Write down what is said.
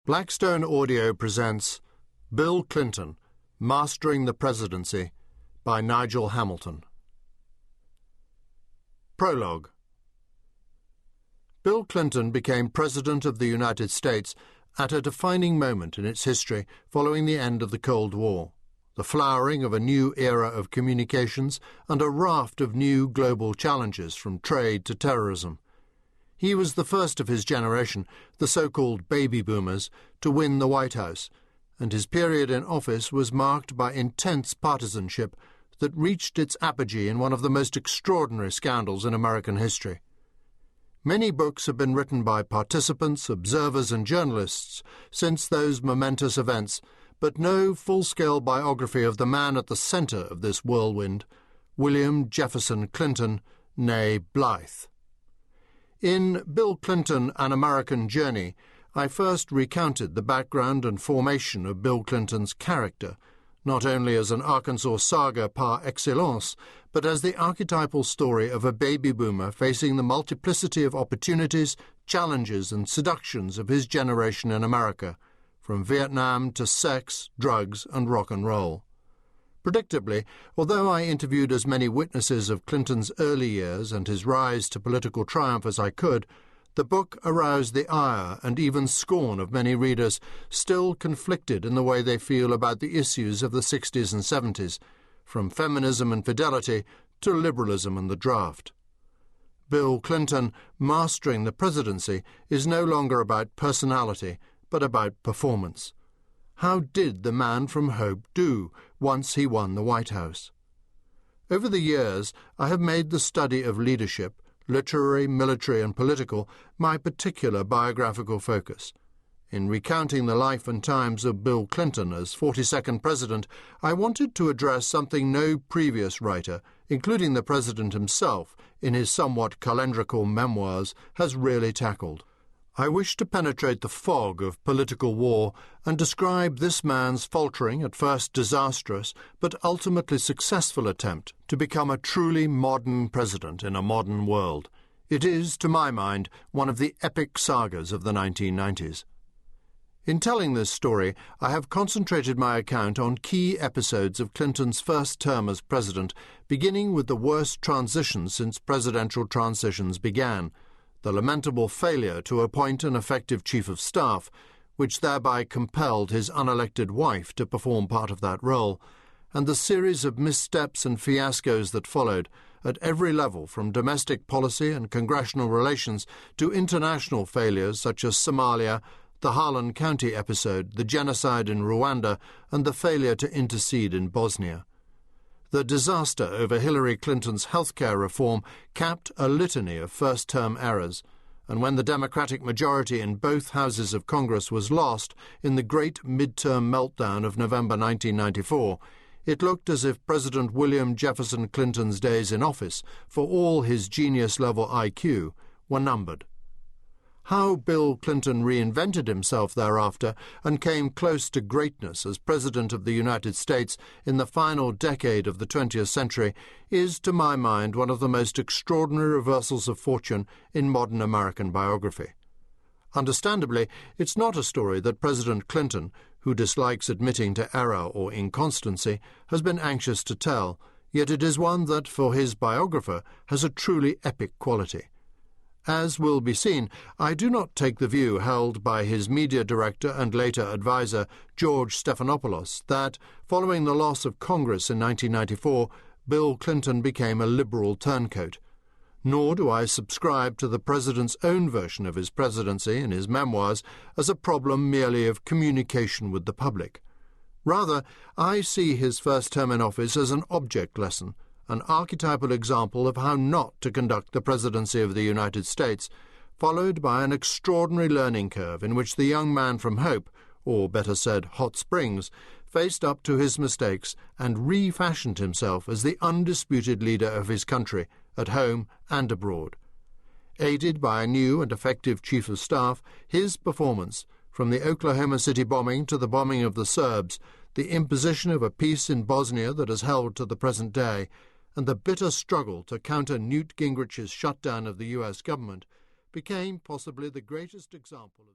Blackstone Audio presents Bill Clinton, Mastering the Presidency by Nigel Hamilton. Prologue. Bill Clinton became President of the United States at a defining moment in its history following the end of the Cold War, the flowering of a new era of communications and a raft of new global challenges from trade to terrorism. He was the first of his generation, the so-called baby boomers, to win the White House, and his period in office was marked by intense partisanship that reached its apogee in one of the most extraordinary scandals in American history. Many books have been written by participants, observers, and journalists since those momentous events, but no full-scale biography of the man at the center of this whirlwind, William Jefferson Clinton, née Blythe. In Bill Clinton, An American Journey, I first recounted the background and formation of Bill Clinton's character, not only as an Arkansas saga par excellence, but as the archetypal story of a baby boomer facing the multiplicity of opportunities, challenges, and seductions of his generation in America, from Vietnam to sex, drugs, and rock and roll. Predictably, although I interviewed as many witnesses of Clinton's early years and his rise to political triumph as I could, the book aroused the ire and even scorn of many readers still conflicted in the way they feel about the issues of the 60s and 70s, from feminism and fidelity to liberalism and the draft. Bill Clinton, Mastering the Presidency, is no longer about personality, but about performance. How did the man from Hope do once he won the White House? Over the years, I have made the study of leadership, literary, military, and political, my particular biographical focus. In recounting the life and times of Bill Clinton as 42nd President, I wanted to address something no previous writer, including the President himself, in his somewhat calendrical memoirs, has really tackled. I wish to penetrate the fog of political war and describe this man's faltering, at first disastrous, but ultimately successful attempt to become a truly modern president in a modern world. It is, to my mind, one of the epic sagas of the 1990s. In telling this story, I have concentrated my account on key episodes of Clinton's first term as president, beginning with the worst transition since presidential transitions began, the lamentable failure to appoint an effective chief of staff, which thereby compelled his unelected wife to perform part of that role, and the series of missteps and fiascos that followed, at every level from domestic policy and congressional relations to international failures such as Somalia, the Harlan County episode, the genocide in Rwanda, and the failure to intercede in Bosnia. The disaster over Hillary Clinton's healthcare reform capped a litany of first-term errors, and when the Democratic majority in both houses of Congress was lost in the great midterm meltdown of November 1994, it looked as if President William Jefferson Clinton's days in office, for all his genius-level IQ, were numbered. How Bill Clinton reinvented himself thereafter and came close to greatness as President of the United States in the final decade of the 20th century is, to my mind, one of the most extraordinary reversals of fortune in modern American biography. Understandably, it's not a story that President Clinton, who dislikes admitting to error or inconstancy, has been anxious to tell, yet it is one that, for his biographer, has a truly epic quality. As will be seen, I do not take the view held by his media director and later advisor, George Stephanopoulos, that, following the loss of Congress in 1994, Bill Clinton became a liberal turncoat. Nor do I subscribe to the president's own version of his presidency in his memoirs as a problem merely of communication with the public. Rather, I see his first term in office as an object lesson, an archetypal example of how not to conduct the presidency of the United States, followed by an extraordinary learning curve in which the young man from Hope, or better said, Hot Springs, faced up to his mistakes and refashioned himself as the undisputed leader of his country, at home and abroad. Aided by a new and effective chief of staff, his performance, from the Oklahoma City bombing to the bombing of the Serbs, the imposition of a peace in Bosnia that has held to the present day, and the bitter struggle to counter Newt Gingrich's shutdown of the U.S. government, became possibly the greatest example of